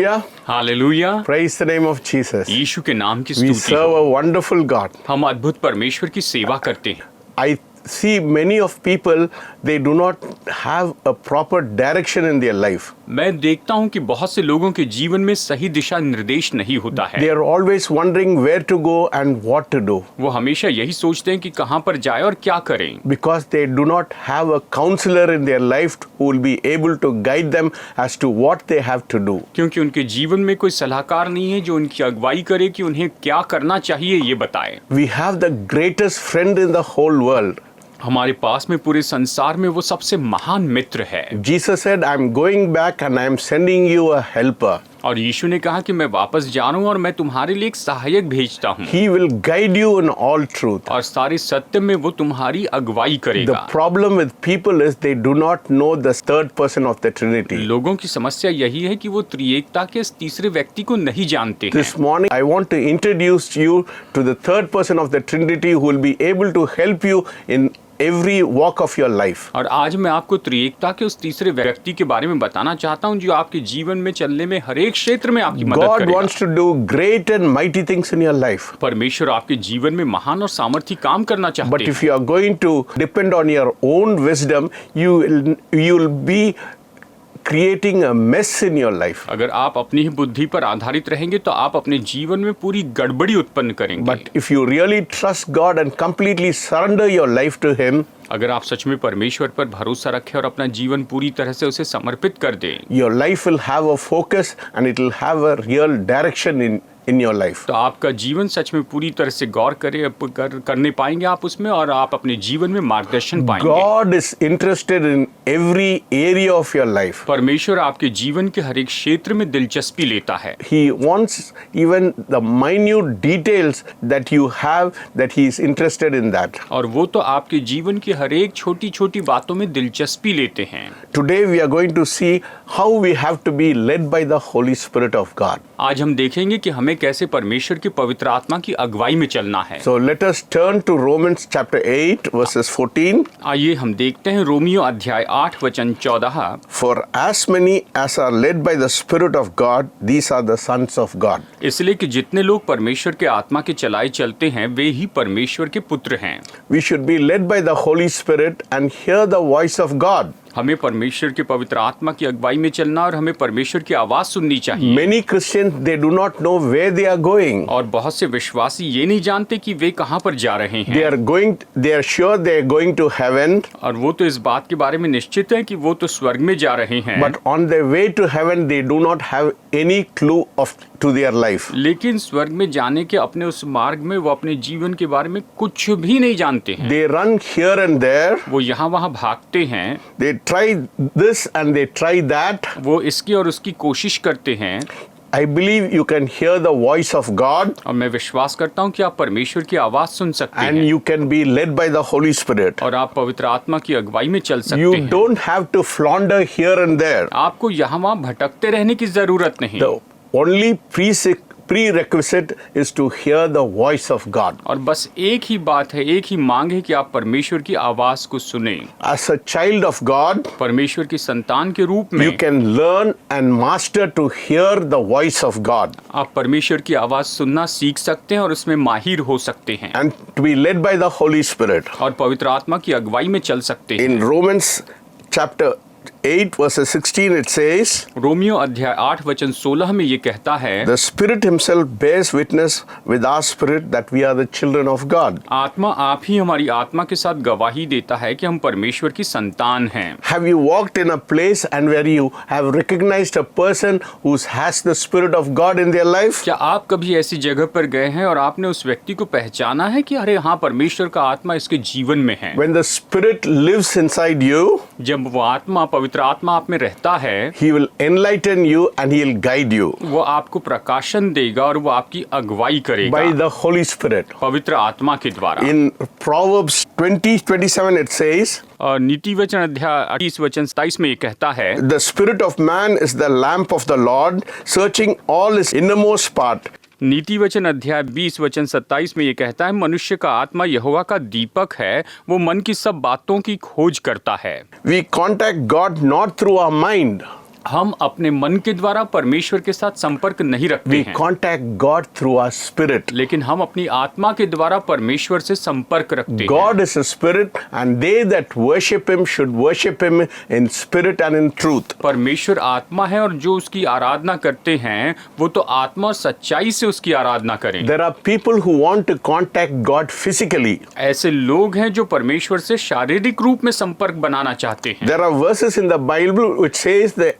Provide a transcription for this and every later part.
Hallelujah. Hallelujah. Praise the name of Jesus. यीशु के नाम की We स्तुति serve हो। a wonderful God. हम अद्भुत परमेश्वर की सेवा करते हैं। I see many of people, they do not have a proper direction in their life. मैं देखता हूँ कि बहुत से लोगों के जीवन में सही दिशा निर्देश नहीं होता They है। are always wondering where to go and what to do वो हमेशा यही सोचते हैं कि कहाँ पर जाए और क्या करें, because they do not have a counselor in their life who will be able to guide them as to what they have to do. क्योंकि उनके जीवन में कोई सलाहकार नहीं है जो उनकी अगुवाई करे कि उन्हें क्या करना चाहिए ये बताए। We have the greatest friend in the whole world. हमारे पास में पूरे संसार में वो सबसे महान मित्र है। Jesus said, I'm going back and I'm sending you a helper. और यीशु ने कहा कि मैं वापस जा रहा हूँ और मैं तुम्हारे लिए एक सहायक भेजता हूँ He will guide you in all truth. और सारे सत्य में वो तुम्हारी अगुवाई The करेगा। problem with people is they do not know the third person of the Trinity. लोगों की समस्या यही है कि वो त्रिएकता के इस तीसरे व्यक्ति को नहीं जानते हैं। This morning, I want to introduce you to the third person of the Trinity who will be able to help you in every walk of your life. और आज मैं आपको त्रिएकता के उस तीसरे व्यक्ति के बारे में बताना चाहता हूँ जो आपके जीवन में चलने में हर एक क्षेत्र में आपकी मदद God करेगा। wants to do great and mighty things in your life. परमेश्वर आपके जीवन में महान और सामर्थी काम करना But चाहते if हैं। you are going to depend on your own wisdom, you will be creating a mess in your life. अगर आप अपनी ही बुद्धि पर आधारित रहेंगे तो आप अपने जीवन में पूरी गड़बड़ी उत्पन्न करेंगे। But if you really trust God and completely surrender your life to Him, अगर आप सच में परमेश्वर पर भरोसा रखें और अपना जीवन पूरी तरह से उसे समर्पित कर दें your life will have a focus and it will have a real direction in your life. तो आपका जीवन सच में पूरी तरह से गौर करने पाएंगे आप उसमें और आप अपने जीवन में मार्गदर्शन पाएंगे। God is interested in every area of your life. परमेश्वर आपके जीवन के हर एक क्षेत्र में दिलचस्पी लेता है। He wants even the minute details that you have, that He is interested in that. और वो तो आपके जीवन की हर एक छोटी छोटी बातों में दिलचस्पी लेते हैं। Today we are going to see how we have to be led by the Holy Spirit of God. आज हम देखेंगे कि हमें कैसे परमेश्वर की पवित्र आत्मा की अगुवाई में चलना है। So let us turn to Romans chapter 8 verses 14. आइए हम देखते हैं रोमियो अध्याय 8 वचन 14। For as many as are led by the Spirit of God, these are the sons of God. इसलिए कि जितने लोग परमेश्वर के आत्मा के चलाए चलते हैं वे ही परमेश्वर के पुत्र हैं। We should be led by the Holy Spirit and hear the voice of God. हमें परमेश्वर के पवित्र आत्मा की अगुवाई में चलना और हमें परमेश्वर की आवाज सुननी चाहिए। Many Christians, they do not know where they are going. और बहुत से विश्वासी ये नहीं जानते कि वे कहाँ पर जा रहे हैं। They are sure they are going to heaven. और वो तो इस बात के बारे में निश्चित है कि वो तो स्वर्ग में जा रहे हैं। But on their way to heaven, they do not have any clue to their life. लेकिन स्वर्ग में जाने के अपने उस मार्ग में वो अपने जीवन के बारे में कुछ भी नहीं जानते हैं। They run here and there. वो यहाँ वहाँ भागते हैं। They try this and they try that. वो इसकी और उसकी कोशिश करते हैं। I believe you can hear the voice of God और मैं विश्वास करता हूँ कि आप परमेश्वर की आवाज सुन सकते and हैं you can be led by the Holy Spirit. और आप पवित्र आत्मा की अगुवाई में चल सकते You हैं। don't have to flounder here and there. आपको यहाँ वहाँ भटकते रहने की जरूरत नहीं। The only prerequisite is to hear the voice of God. और बस एक ही बात है, एक ही मांग है कि आप परमेश्वर की आवाज को सुनें। As a child of God, परमेश्वर की संतान के रूप में you can learn and master to hear the voice of God आप परमेश्वर की आवाज सुनना सीख सकते हैं और उसमें माहिर हो सकते हैं and to be led by the Holy Spirit. और पवित्र आत्मा की अगुवाई में चल सकते हैं। In Romans chapter 8 verses 16 it says, Romeo अध्याय 8 वचन 16 में ये कहता है, the Spirit himself bears witness with our spirit that we are the children of God. आत्मा आप ही हमारी आत्मा के साथ गवाही देता है कि हम परमेश्वर की संतान हैं। Have you walked in a place and where you have recognized a person who has the Spirit of God in their life? क्या आप कभी ऐसी जगह पर गए हैं और आपने उस व्यक्ति को पहचाना है कि अरे हाँ परमेश्वर का आत्मा इसके जीवन में है। When the Spirit lives inside you, जब वो आत्मा पवित्र आत्मा आप में रहता है He will enlighten you and He will guide you वो आपको प्रकाशन देगा और वो आपकी अगुवाई करेगा by the Holy Spirit. पवित्र आत्मा के द्वारा। In Proverbs 20:27 it says, और नीति वचन अध्याय 28 वचन 27 में ये कहता है, the spirit of man is the lamp of the Lord, searching all his innermost part. नीति वचन अध्याय 20 वचन 27 में ये कहता है, मनुष्य का आत्मा यहोवा का दीपक है, वो मन की सब बातों की खोज करता है। We contact God not through our mind. हम अपने मन के द्वारा परमेश्वर के साथ संपर्क नहीं रखते We हैं, contact God through our spirit. लेकिन हम अपनी आत्मा के द्वारा परमेश्वर से संपर्क रखते हैं। God is a spirit, and they that worship Him should worship Him in spirit and in truth. परमेश्वर आत्मा है और जो उसकी आराधना करते हैं वो तो आत्मा और सच्चाई से उसकी आराधना करें। There are people who want to contact God physically. ऐसे लोग हैं जो परमेश्वर से शारीरिक रूप में संपर्क बनाना चाहते हैं। There are verses in the Bible which says the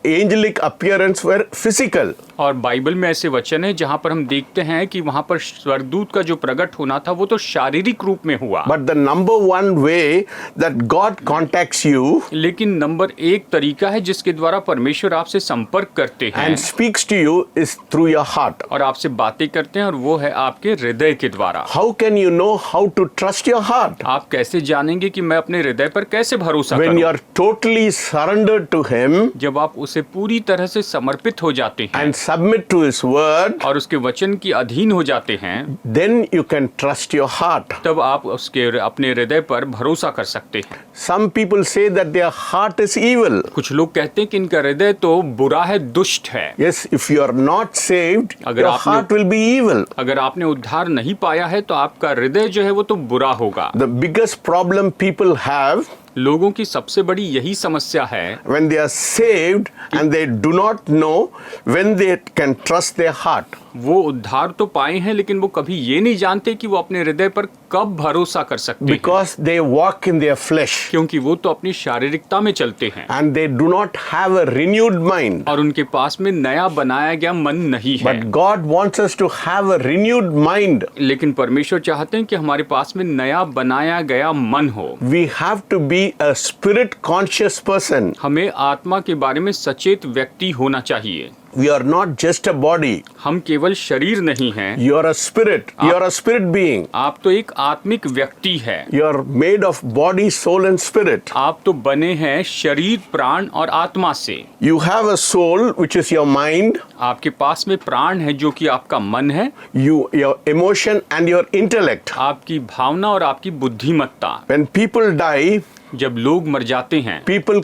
angelic appearance were physical. और बाइबल में ऐसे वचन है जहाँ पर हम देखते हैं कि वहाँ पर स्वर्गदूत का जो प्रकट होना था वो तो शारीरिक रूप में हुआ। But the number one way that God contacts you लेकिन नंबर एक तरीका है जिसके द्वारा परमेश्वर आपसे संपर्क करते हैं and speaks to you is through your heart. और आपसे बातें करते हैं, और वो है आपके हृदय के द्वारा। How can you know how to trust your heart? आप कैसे जानेंगे कि मैं अपने हृदय पर कैसे भरोसा When you करूं? are totally surrendered to Him जब आप उसे पूरी तरह से समर्पित हो जाते हैं and submit to His word, और उसके वचन की अधीन हो जाते हैं, then you can trust your heart. तब आप उसके अपने हृदय पर भरोसा कर सकते हैं। Some people say that their heart is evil. कुछ लोग कहते हैं कि इनका हृदय तो बुरा है, दुष्ट है। Yes, if you are not saved, अगर your आपने- heart will be evil. अगर आपने उद्धार नहीं पाया है तो आपका हृदय जो है वो तो बुरा होगा। The biggest problem people have लोगों की सबसे बड़ी यही समस्या है when they are saved and they do not know when they can trust their heart. वो उद्धार तो पाए हैं लेकिन वो कभी ये नहीं जानते कि वो अपने हृदय पर कब भरोसा कर सकते हैं, Because they walk in their flesh क्योंकि वो तो अपनी शारीरिकता में चलते हैं and they do not have a renewed mind. और उनके पास में नया बनाया गया मन नहीं है। But God wants us to have a renewed mind. लेकिन परमेश्वर चाहते हैं कि हमारे पास में नया बनाया गया मन हो। We have to be a spirit conscious person. हमें आत्मा के बारे में सचेत व्यक्ति होना चाहिए। We are not just a body. हम केवल शरीर नहीं हैं, You are a spirit. You are a spirit being. आप तो एक आत्मिक व्यक्ति है। You are made of body, soul and spirit. आप तो बने हैं शरीर, प्राण और आत्मा से। You have a soul which is your mind, आपके पास में प्राण है जो कि आपका मन है, your emotion and your intellect. आपकी भावना और आपकी बुद्धिमत्ता। When people die, जब लोग मर जाते हैं people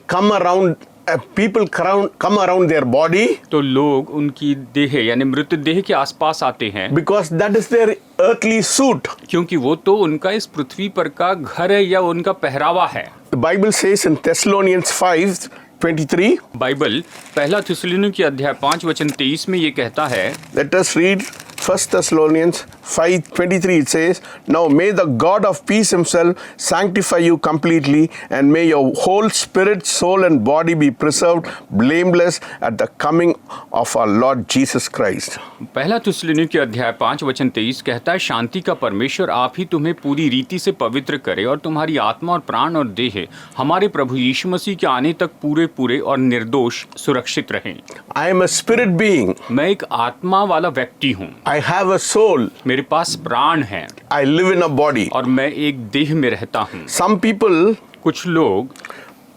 come around their body तो लोग उनकी देह यानी मृतदेह के आसपास आते हैं, because that is their earthly suit. क्योंकि वो तो उनका इस पृथ्वी पर का घर है या उनका पहरावा है। The Bible says in Thessalonians 5:23, Bible पहला थिस्सलुनीकी अध्याय 5:23 में ये कहता है, let us read 1 Thessalonians 5:23. It says, "Now may the God of peace Himself sanctify you completely, and may your whole spirit, soul, and body be preserved blameless at the coming of our Lord Jesus Christ." पहला थिस्सलुनीकी अध्याय 5:23 कहता है, शांति का परमेश्वर आप ही तुम्हें पूरी रीति से पवित्र करे और तुम्हारी आत्मा और प्राण और देह हमारे प्रभु यीशु मसीह के आने तक पूरे पूरे और निर्दोष सुरक्षित रहें। I am a spirit being. मैं एक आत्मा वाला व्यक्ति हूँ, I have a soul. मेरे पास प्राण है I live in a body. और मैं एक देह में रहता हूँ। Some people कुछ लोग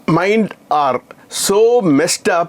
mind are so messed up,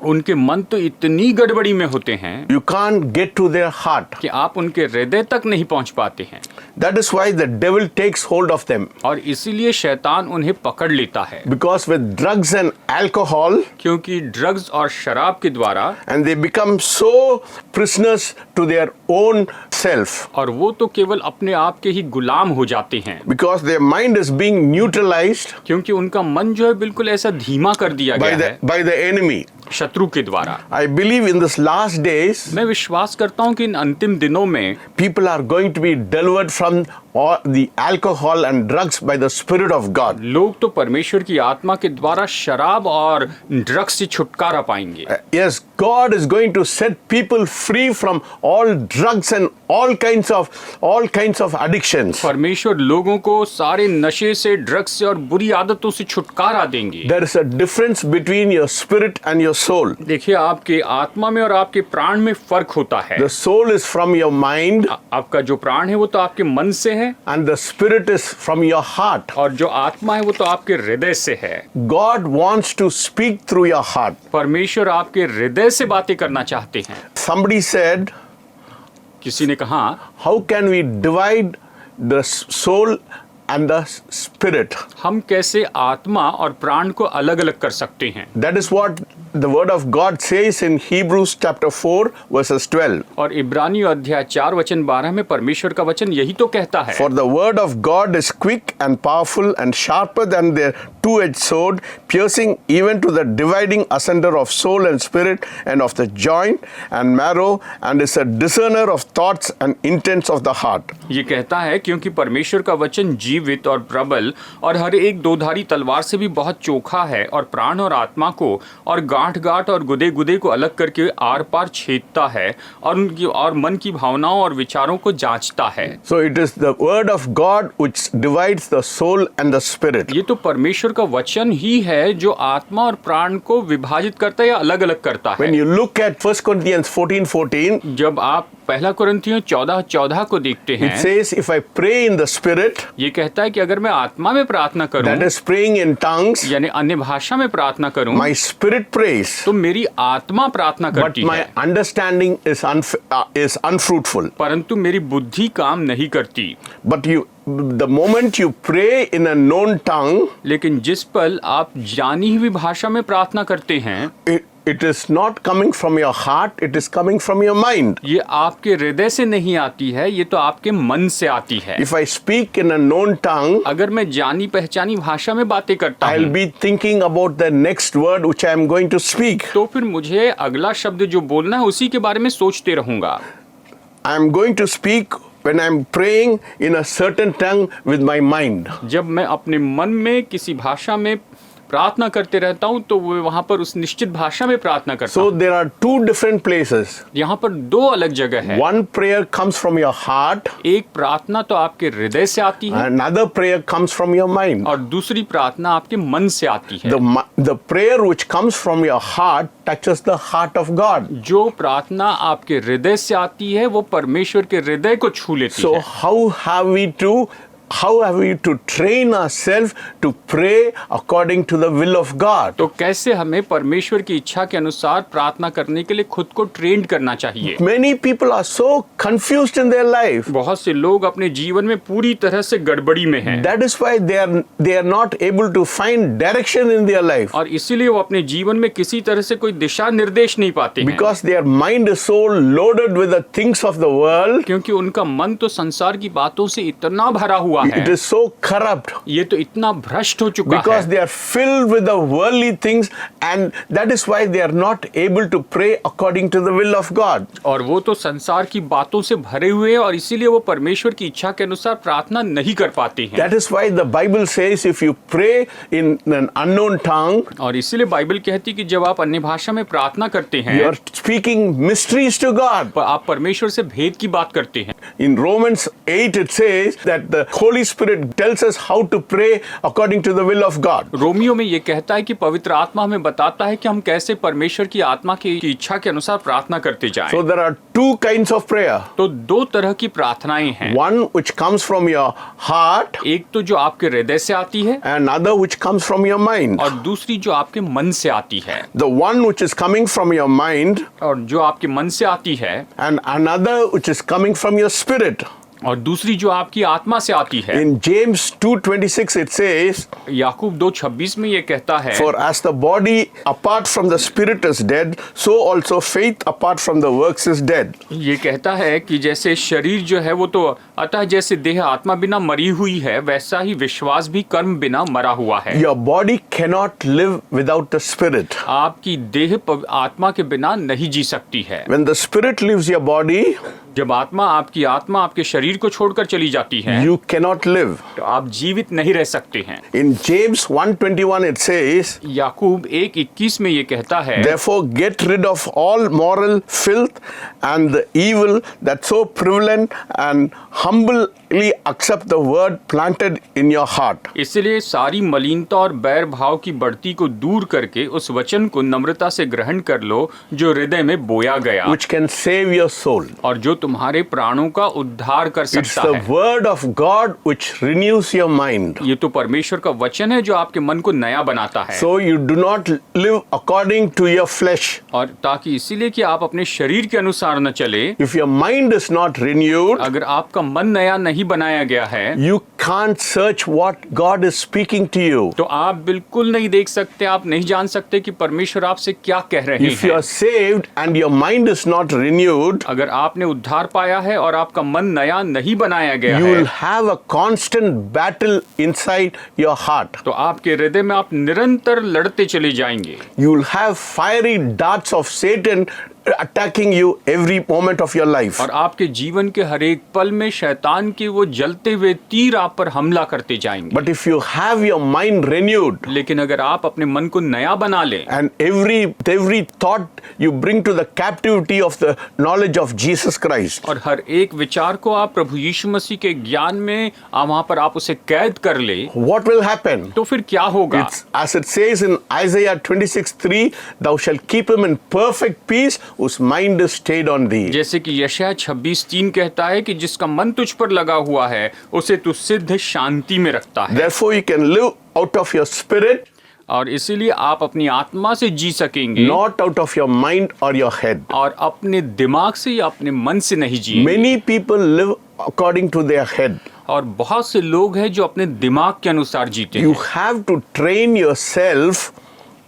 उनके मन तो इतनी गड़बड़ी में होते हैं you can't get to their heart. कि आप उनके हृदय तक नहीं पहुंच पाते हैं, That is why the devil takes hold of them. और इसीलिए शैतान उन्हें पकड़ लेता है। Because with drugs and alcohol, क्योंकि ड्रग्स और शराब के द्वारा, and they become so prisoners to their own self. और वो तो केवल अपने आप के ही गुलाम हो जाते हैं, Because their mind is being neutralized क्योंकि उनका मन जो है बिल्कुल ऐसा धीमा कर दिया by गया है by the enemy. शत्रु के द्वारा। I believe in this last days, मैं विश्वास करता हूँ कि इन अंतिम दिनों में people are going to be delivered from all the alcohol and drugs by the Spirit of God. लोग तो परमेश्वर की आत्मा के द्वारा शराब और ड्रग्स से छुटकारा पाएंगे। Yes, God is going to set people free from all drugs and all kinds of addictions. परमेश्वर लोगों को सारे नशे से, ड्रग्स से और बुरी आदतों से छुटकारा देंगे। There is a difference between your spirit and your soul. देखिए, आपके आत्मा में और आपके प्राण में फर्क होता है। The soul is from your mind आपका जो प्राण है वो तो आपके मन से है, and the spirit is from your heart. और जो आत्मा है वो तो आपके हृदय से है। God wants to speak through your heart. परमेश्वर आपके हृदय से बातें करना चाहते हैं। Somebody said, किसी ने कहा, how can we divide the soul and the spirit? हम कैसे आत्मा और प्राण को अलग अलग कर सकते हैं? That is what the word of God says in Hebrews chapter 4 verses 12. और इब्रानियों अध्याय 4 वचन 12 में परमेश्वर का वचन यही तो कहता है, For the word of God is quick and powerful and sharper than the two-edged sword, piercing even to the dividing asunder of soul and spirit and of the joint and marrow, and is a discerner of thoughts and intents of the heart. ये कहता है क्योंकि परमेश्वर का वचन जीवित और प्रबल और हर एक दोधारी तलवार से भी बहुत चोखा है और प्राण और आत्मा को और गांठ गांठ और गुदे गुदे को अलग करके आर पार छेदता है और उनकी और मन की भावनाओं और विचारों को जांचता है। So it is the word of God which divides the soul and the spirit. ये तो परमेश्वर का वचन ही है जो आत्मा और प्राण को विभाजित करता है या अलग अलग करता है। When you look at 1 Corinthians 14:14, जब आप पहला कुरिन्थियों 14:14 को देखते it हैं, says, if I pray in the spirit, ये कहता है कि अगर मैं आत्मा में प्रार्थना that करूं, is praying in tongues, यानी अन्य भाषा में प्रार्थना करूं, my spirit prays, तो मेरी आत्मा प्रार्थना but करती my है, understanding is unfruitful. परंतु मेरी बुद्धि काम नहीं करती। But the moment you pray in a known tongue, लेकिन जिस पल आप जानी हुई भाषा में प्रार्थना करते हैं, it is not coming from your heart, it is coming from your mind. ये आपके हृदय से नहीं आती है, ये तो आपके मन से आती है। If I speak in a known tongue, अगर मैं जानी पहचानी भाषा में बातें करता I'll हूँ, be thinking about the next word which I am going to speak. तो फिर मुझे अगला शब्द जो बोलना है उसी के बारे में सोचते रहूंगा। I am going to speak when I am praying in a certain tongue with my mind. जब मैं अपने मन में किसी भाषा में प्रार्थना करते रहता हूँ तो वो वहाँ पर उस निश्चित भाषा में प्रार्थना करता So हूँ। there are two different places. यहाँ पर दो अलग जगह है। One prayer comes from your heart, एक प्रार्थना तो आपके हृदय से आती है another prayer comes from your mind. और दूसरी प्रार्थना आपके मन से आती है। The prayer which comes from your heart touches the heart of God. जो प्रार्थना आपके हृदय से आती है वो परमेश्वर के हृदय को छू लेती So है। how have we to train ourselves to pray according to the will of God? तो कैसे हमें परमेश्वर की इच्छा के अनुसार प्रार्थना करने के लिए खुद को ट्रेन करना चाहिए। Many people are so confused in their life. बहुत से लोग अपने जीवन में पूरी तरह से गड़बड़ी में हैं That is why they are not able to find direction in their life, और इसीलिए वो अपने जीवन में किसी तरह से कोई दिशा निर्देश नहीं पाते हैं, because their mind is so loaded with the things of the world. क्योंकि उनका मन तो संसार की बातों से इतना भरा हुआ It है, is so corrupt ये तो इतना भ्रष्ट हो चुका because है they are filled with the worldly things, and that is why they are not able to pray according to the will of God. और वो तो संसार की बातों से भरे हुए हैं और इसीलिए वो परमेश्वर की इच्छा के अनुसार प्रार्थना नहीं कर पाते हैं। That is why the Bible says if you pray in an unknown tongue, और इसीलिए बाइबल कहती कि जब आप अन्य भाषा में प्रार्थना करते हैं, you are speaking mysteries to God. आप परमेश्वर से भेद की बात करते हैं। In Romans 8 it says that the Holy Spirit tells us how to pray according to the will of God. Romeo में ये कहता है कि पवित्र आत्मा हमें बताता है कि हम कैसे परमेश्वर की आत्मा की इच्छा के अनुसार प्रार्थना करते जाएं। So there are two kinds of prayer. तो दो तरह की प्रार्थनाएं हैं, One which comes from your heart, एक तो जो आपके हृदय से आती है and another which comes from your mind. और दूसरी जो आपके मन से आती है। The one which is coming from your mind और जो आपके मन से आती है and another which is coming from your spirit. और दूसरी जो आपकी आत्मा से आती है। In James 2:26 it says, याकूब 2:26 में ये कहता है, for as the body apart from the spirit is dead, so also faith apart from the works is dead. ये कहता है कि जैसे शरीर जो है वो तो अतः जैसे देह आत्मा बिना मरी हुई है, वैसा ही विश्वास भी कर्म बिना मरा हुआ है। Your body cannot live without the spirit. आपकी देह आत्मा के बिना नहीं जी सकती है। When the spirit leaves your body, जब आत्मा आपके शरीर को छोड़कर चली जाती है, you cannot live. तो आप जीवित नहीं रह सकते हैं। In James 1:21 it says, याकूब 1:21 में ये कहता है, therefore get rid of all moral filth and the evil that's so prevalent, and humbly accept the word planted in your heart. इसलिए सारी मलिनता और बैर भाव की बढ़ती को दूर करके उस वचन को नम्रता से ग्रहण कर लो जो हृदय में बोया गया, Which can save your soul. और जो तुम्हारे प्राणों का उद्धार कर It's सकता the है। word of God which renews your mind. ये तो परमेश्वर का वचन है जो आपके मन को नया बनाता है। So you do not live according to your flesh. और ताकि इसीलिए कि आप अपने शरीर के अनुसार न चले। If your mind is not renewed, अगर आपका मन नया नहीं बनाया गया है, you can't search what God is speaking to you. तो आप बिल्कुल नहीं देख सकते, आप नहीं जान सकते कि परमेश्वर आपसे क्या कह रहे If you हैं। are saved and your mind is not renewed, अगर आपने उद्धार पाया है और आपका मन नया नहीं बनाया गया you है, will have a constant battle inside your heart. तो आपके हृदय में आप निरंतर लड़ते चले जाएंगे। You will have fiery darts of Satan attacking you every moment of your life. और आपके जीवन के हर एक पल में शैतान के वो जलते हुए तीर आप पर हमला करते जाएंगे। But if you have your mind renewed लेकिन अगर आप अपने मन को नया बना लें and every thought you bring to the captivity of the knowledge of Jesus Christ, और हर एक विचार को आप प्रभु यीशु मसीह के ज्ञान में वहां पर आप उसे कैद कर ले, what will happen? तो फिर क्या होगा? It's as it says in Isaiah 26:3, thou shalt keep him in perfect peace whose mind is stayed on thee. जैसे कि यशायाह 26:3 कहता है कि जिसका मन तुझ पर लगा हुआ है उसे तू सिद्ध शांति में रखता है। Therefore you can live out of your spirit, और इसीलिए आप अपनी आत्मा से जी सकेंगे, not out of your mind or your head. और अपने दिमाग से या अपने मन से नहीं जिएंगे। Many people live according to their head. और बहुत से लोग हैं जो अपने दिमाग के अनुसार जीते You हैं। have to train yourself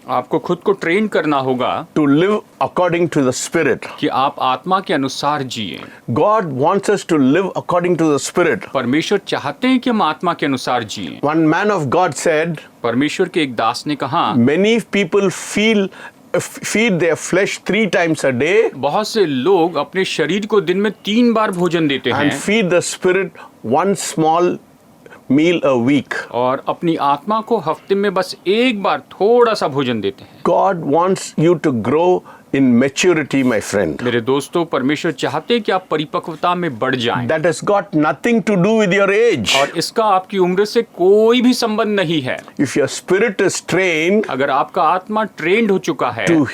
आपको खुद को ट्रेन करना होगा to live according to the spirit. कि आप आत्मा के अनुसार जिए। God wants us to live according to the spirit. परमेश्वर चाहते हैं कि हम आत्मा के अनुसार जिए। One man of God said, परमेश्वर के एक दास ने कहा, many people feed their flesh 3 times a day बहुत से लोग अपने शरीर को दिन में 3 बार भोजन देते and हैं feed the spirit one small meal a week. और अपनी आत्मा को हफ्ते में बस एक बार थोड़ा सा भोजन देते हैं। God wants you to grow in maturity, my friend. मेरे दोस्तों, परमेश्वर चाहते हैं कि आप परिपक्वता में बढ़ जाएं। That has got nothing to do with your age. और इसका आपकी उम्र से कोई भी संबंध नहीं है। If your spirit is trained अगर आपका आत्मा ट्रेंड हो चुका है to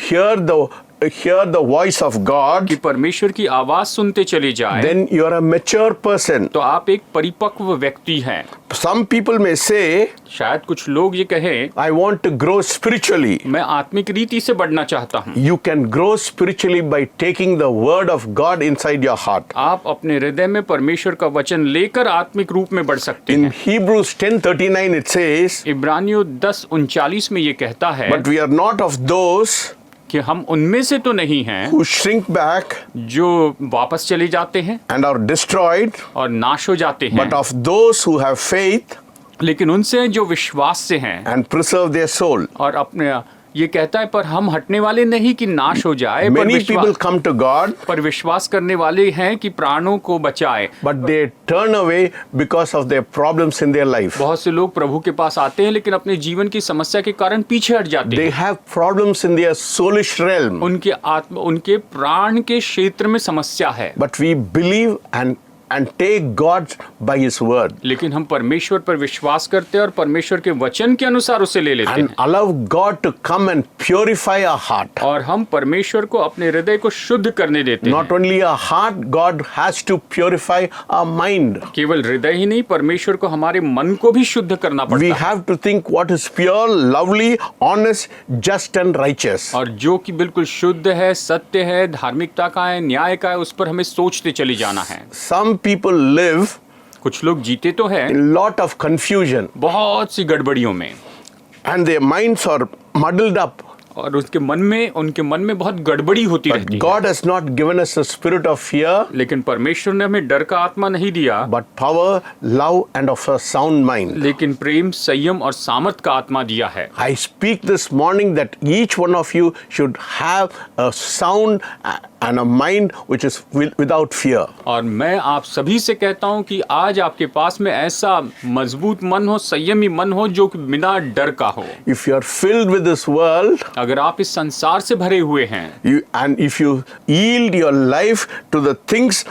hear the voice of God, कि परमेश्वर की आवाज सुनते चले जाए, then you are a mature person. तो आप एक परिपक्व व्यक्ति हैं। Some people may say, शायद कुछ लोग ये कहें, I want to grow spiritually. मैं आत्मिक रीति से बढ़ना चाहता हूँ। You can grow spiritually by taking the word of God inside your heart. आप अपने हृदय में परमेश्वर का वचन लेकर आत्मिक रूप में बढ़ सकते In हैं। Hebrews 10:39 it says, इब्रानियों 10:39 में ये कहता है but we are not of those कि हम उनमें से तो नहीं हैं who shrink back जो वापस चले जाते हैं and are destroyed, और नाश हो जाते हैं, but of those who have faith लेकिन उनसे जो विश्वास से हैं and preserve their soul. और अपने ये कहता है पर हम हटने वाले नहीं कि नाश हो जाए, Many people come to God, पर विश्वास करने वाले हैं कि प्राणों को बचाए। but they turn away because of their problems in their life. बहुत से लोग प्रभु के पास आते हैं लेकिन अपने जीवन की समस्या के कारण पीछे हट जाते They हैं। have problems in their soulish realm. उनके प्राण के क्षेत्र में समस्या है, But we believe and take God by His word लेकिन हम परमेश्वर पर विश्वास करते हैं और परमेश्वर के वचन के अनुसार उसे ले लेते and हैं, allow God to come and purify our heart. और हम परमेश्वर को अपने हृदय को शुद्ध करने देते Not हैं। only our heart, God has to purify our mind. केवल हृदय ही नहीं, परमेश्वर को हमारे मन को भी शुद्ध करना We पड़ता है। have to think what is pure, lovely, honest, just and righteous. और जो कि बिल्कुल शुद्ध है, सत्य है, धार्मिकता का है, न्याय का है, उस पर हमें सोचते चले जाना है। Some people live कुछ लोग जीते तो है in lot of confusion बहुत सी गड़बड़ियों में, and their minds are muddled up. और उनके मन में बहुत गड़बड़ी होती But रहती है। God has not given us a spirit of fear, लेकिन परमेश्वर ने हमें डर का आत्मा नहीं दिया, but power, love, and of a sound mind. लेकिन प्रेम, संयम और सामर्थ का आत्मा दिया है। I speak this morning that each one of you should have a sound and a mind which is without fear. और मैं आप सभी से कहता हूं कि आज आपके पास में ऐसा मजबूत मन हो, संयमी मन हो, जो कि बिना डर का हो। If you are filled with this world, अगर आप इस संसार से भरे हुए हैं and if you yield your life to the things,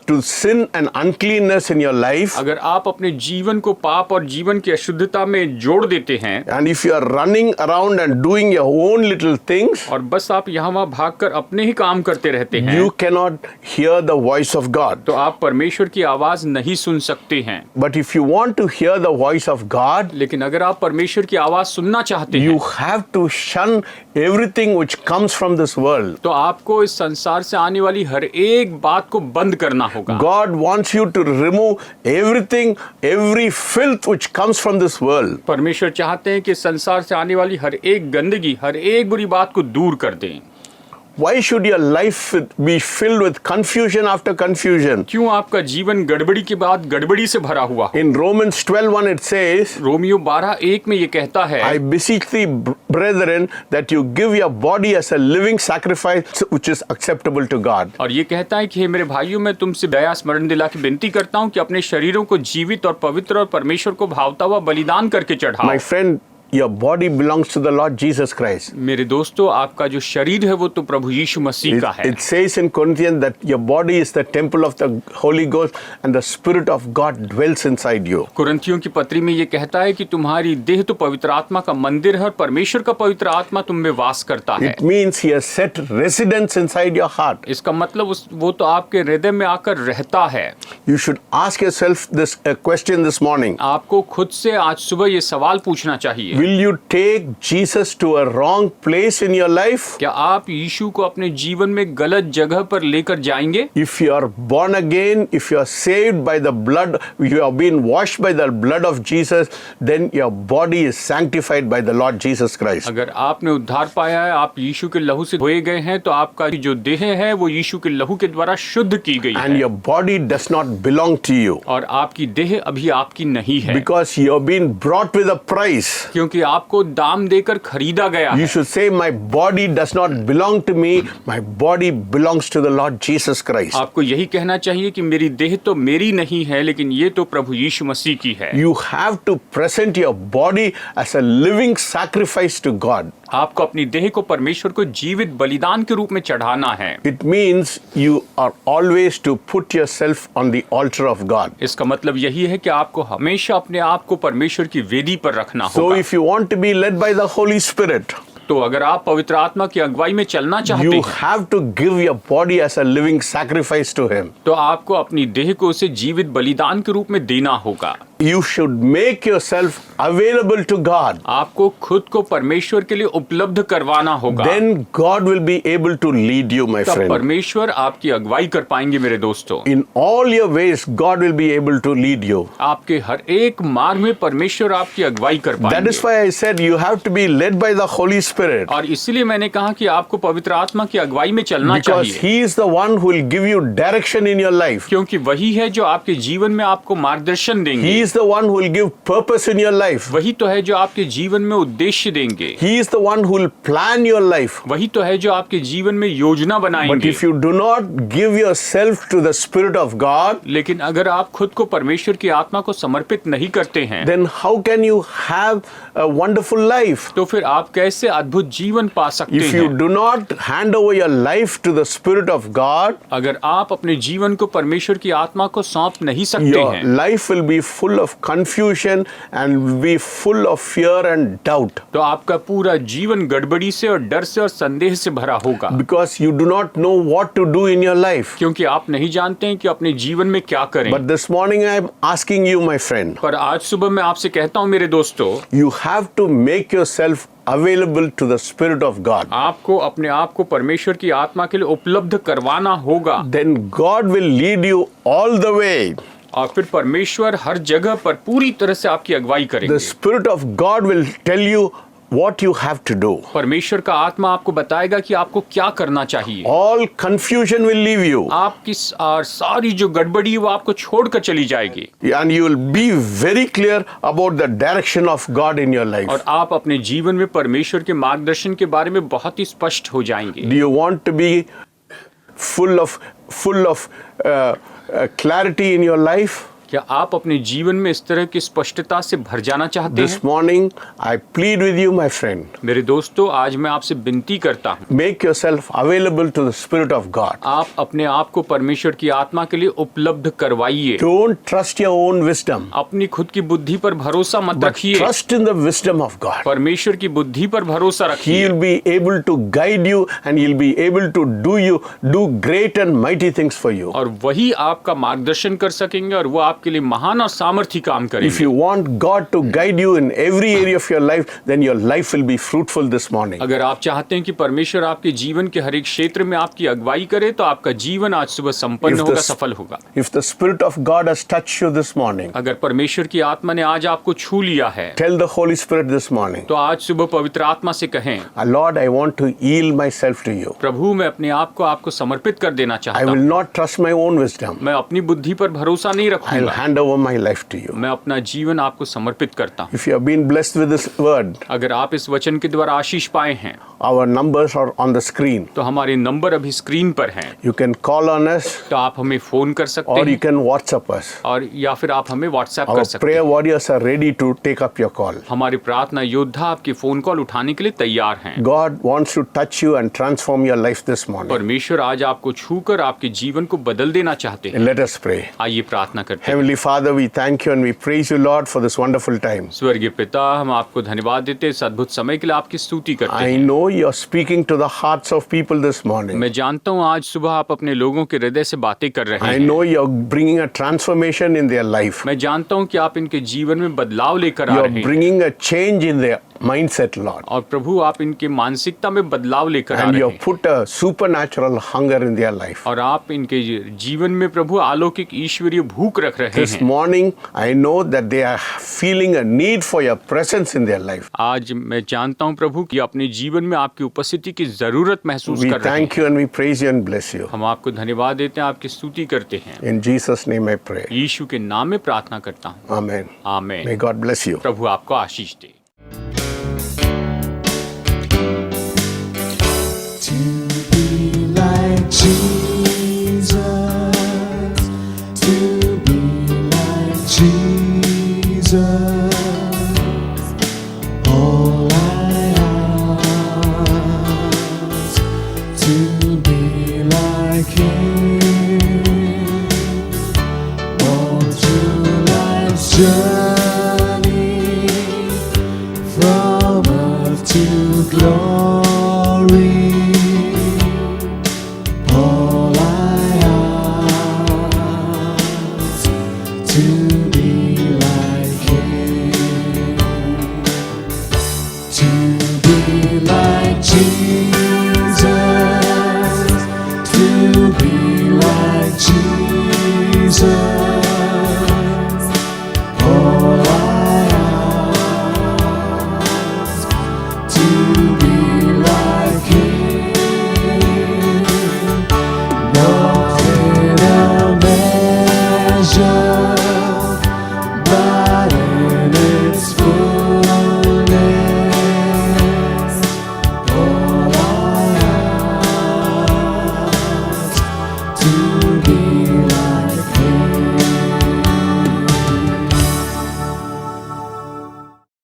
to sin and uncleanness in your life, अगर आप अपने जीवन को पाप और जीवन की अशुद्धता में जोड़ देते हैं, and if you are running around and doing your own little things, और बस आप यहाँ वहाँ भागकर अपने ही काम करते रहते हैं, you cannot hear the voice of God. तो आप परमेश्वर की आवाज नहीं सुन सकते हैं। But if you want to hear the voice of God, लेकिन अगर आप परमेश्वर की आवाज सुनना चाहते हैं, you have to shun everything which comes from this world. तो आपको इस संसार से आने वाली हर एक बात को बंद करना करना होगा। God wants you to remove everything, every filth which comes from this world. परमेश्वर चाहते हैं कि संसार से आने वाली हर एक गंदगी, हर एक बुरी बात को दूर कर दें। Why should your life be filled with confusion after confusion? क्यों आपका जीवन गड़बड़ी के बाद गड़बड़ी से भरा हुआ हो? In Romans 12:1 it says, Romeo 12:1 में ये कहता है, I beseech thee, brethren, that you give your body as a living sacrifice which is acceptable to God. और ये कहता है कि हे मेरे भाइयों, मैं तुमसे दया स्मरण दिला के विनती करता हूँ कि अपने शरीरों को जीवित और पवित्र और परमेश्वर को भावता हुआ बलिदान करके चढ़ाओ। My friend, your body belongs to the Lord Jesus Christ. मेरे दोस्तों, आपका जो शरीर है वो तो प्रभु यीशु मसीह का है। It says in Corinthians that your body is the temple of the Holy Ghost and the Spirit of God dwells inside you. कुरिन्थियों की पत्री में ये कहता है कि तुम्हारी देह तो पवित्र आत्मा का मंदिर है और परमेश्वर का पवित्र आत्मा तुम में वास करता है। It means He has set residence inside your heart. इसका मतलब वो तो आपके हृदय में आकर रहता है। You should ask yourself this question this morning. आपको खुद से आज सुबह ये सवाल पूछना चाहिए, Will you take Jesus to a wrong place in your life? क्या आप यीशु को अपने जीवन में गलत जगह पर लेकर जाएंगे? If you are born again, if you are saved by the blood, you have been washed by the blood of Jesus, then your body is sanctified by the Lord Jesus Christ. अगर आपने उद्धार पाया है, आप यीशु के लहू से धोए गए हैं, तो आपका जो देह है वो यीशु के लहू के द्वारा शुद्ध की गई And है your body does not belong to you और आपकी देह अभी आपकी नहीं है, because you have been brought with a price. क्योंकि आपको दाम देकर खरीदा गया You है। should say, my body does not belong to me, my body belongs to the Lord Jesus Christ. आपको यही कहना चाहिए कि मेरी देह तो मेरी नहीं है, लेकिन ये तो प्रभु यीशु मसीह की है। You have to present your body as a living sacrifice to God. आपको अपनी देह को परमेश्वर को जीवित बलिदान के रूप में चढ़ाना है। It means you are always to put yourself on the altar of God. इसका मतलब यही है कि आपको हमेशा अपने आप को परमेश्वर की वेदी पर रखना So होगा। if you want to be led by the Holy Spirit, तो अगर आप पवित्र आत्मा की अगुवाई में चलना चाहते you हैं, have to give your body as a living sacrifice to Him. तो आपको अपनी देह को उसे जीवित बलिदान के रूप में देना होगा। You should make yourself available to God. आपको खुद को परमेश्वर के लिए उपलब्ध करवाना होगा। Then God will be able to lead you, my तब friend. परमेश्वर आपकी अगुवाई कर पाएंगे मेरे दोस्तों। In all your ways, God will be able to lead you. आपके हर एक मार्ग में परमेश्वर आपकी अगुवाई कर That पाएंगे। is why I said you have to be led by the Holy Spirit. और इसीलिए मैंने कहा कि आपको पवित्र आत्मा की अगुवाई में चलना Because चाहिए, He is the one who will give you direction in your life. क्योंकि वही है जो आपके जीवन में आपको मार्गदर्शन देंगे। He is the one who will give purpose in your life. वही तो है जो आपके जीवन में उद्देश्य देंगे। He is the one who will plan your life. वही तो है जो आपके जीवन में योजना But बनाएंगे। if you do not give yourself to the Spirit of God, लेकिन अगर आप खुद को परमेश्वर की आत्मा को समर्पित नहीं करते हैं, then how can you have a wonderful life? तो फिर आप कैसे अद्भुत जीवन पा सकते If you हैं? do not hand over your life to the Spirit of God, अगर आप अपने जीवन को परमेश्वर की आत्मा को सौंप नहीं सकते your हैं, life will be full of confusion and will be full of fear and doubt, तो आपका पूरा जीवन गड़बड़ी से और डर से और संदेह से भरा होगा, because you do not know what to do in your life. क्योंकि आप नहीं जानते हैं कि अपने जीवन में क्या करें। But this morning I am asking you, my friend, पर आज सुबह मैं आपसे कहता हूं मेरे दोस्तों, you have to make yourself available to the Spirit of God. आपको अपने आप को परमेश्वर की आत्मा के लिए उपलब्ध करवाना होगा। Then God will lead you all the way. और फिर परमेश्वर हर जगह पर पूरी तरह से आपकी अगुवाई करेंगे। The Spirit of God will tell you what you have to do. परमेश्वर का आत्मा आपको बताएगा कि आपको क्या करना चाहिए। All confusion will leave you. आपकी सारी जो गड़बड़ी है वो आपको छोड़कर चली जाएगी And you will be very clear about the direction of God in your life. और आप अपने जीवन में परमेश्वर के मार्गदर्शन के बारे में बहुत ही स्पष्ट हो जाएंगे। Do you want to be full of clarity in your life? क्या आप अपने जीवन में इस तरह की स्पष्टता से भर जाना चाहते This हैं? morning, I plead with you, my friend. मेरे दोस्तों, आज मैं आपसे विनती करता हूँ, Make yourself available to the Spirit of God. आप अपने आप को परमेश्वर की आत्मा के लिए उपलब्ध करवाइए। Don't trust your own wisdom, अपनी खुद की बुद्धि पर भरोसा मत but रखिए, trust in the wisdom of God. परमेश्वर की बुद्धि पर भरोसा He रखिए। will be able to guide you and He'll be able to do great and mighty things for you. और वही आपका मार्गदर्शन कर सकेंगे और वो आपके लिए महान और सामर्थी काम If करेंगे। you want God to guide you in every area of your life, then your life will be fruitful this morning. अगर आप चाहते हैं कि परमेश्वर आपके जीवन के हर एक क्षेत्र में आपकी अगुवाई करे तो आपका जीवन आज सुबह संपन्न होगा, सफल होगा। If the Spirit of God has touched you this morning, अगर परमेश्वर की आत्मा ने आज आपको छू लिया है tell the Holy Spirit this morning, तो आज सुबह पवित्र आत्मा से कहें, Lord, I want to yield myself to you. प्रभु मैं अपने आप को आपको समर्पित कर देना I चाहता will हूँ। not trust my own wisdom. मैं अपनी बुद्धि पर भरोसा नहीं I'll रखूंगा, hand over my life to you. मैं अपना जीवन आपको समर्पित करता हूँ। If you have been blessed with this word, अगर आप इस वचन के द्वारा आशीष पाए हैं our numbers are on the screen. तो हमारे नंबर अभी स्क्रीन पर हैं, You can call on us तो आप हमें फोन कर सकते or you हैं can WhatsApp us. और या फिर आप हमें व्हाट्सएप Our कर सकते prayer हैं। warriors are ready to take up your call. हमारे प्रार्थना योद्धा आपके फोन कॉल उठाने के लिए तैयार हैं। God wants to touch you and transform your life this morning. परमेश्वर आज आपको छूकर आपके जीवन को बदल देना चाहते हैं। Let us pray. आइए प्रार्थना करते हैं। Heavenly Father, we thank you and we praise you, Lord, for this wonderful time. स्वर्गीय पिता, हम आपको धन्यवाद देते हैं इस अद्भुत समय के लिए, आपकी स्तुति करते I हैं। know you're speaking to the hearts of people this morning. मैं जानता हूँ आज सुबह आप अपने लोगों के हृदय से बातें कर रहे I हैं। know you're bringing a transformation in their life. मैं जानता हूँ कि आप इनके जीवन में बदलाव लेकर आ You're रहे हैं bringing a change in their mindset, Lord. और प्रभु आप इनके मानसिकता में बदलाव लेकर आ And रहे you've हैं put a supernatural hunger in their life. और आप इनके जीवन में प्रभु अलौकिक ईश्वरीय भूख रख रहे This हैं। morning, I know that they are feeling a need for your presence in their life. आज मैं जानता हूँ प्रभु कि अपने जीवन में आपकी उपस्थिति की जरूरत महसूस We कर रहे thank हैं। you and we praise you and bless you. हम आपको धन्यवाद देते हैं, आपकी स्तुति करते हैं। In Jesus' name I pray. यीशु के नाम में प्रार्थना करता हूँ, Amen. आमीन। May God bless you. प्रभु आपको आशीष दे। To be like Jesus, to be like Jesus, all I ask, to be like Him, all true life's journey.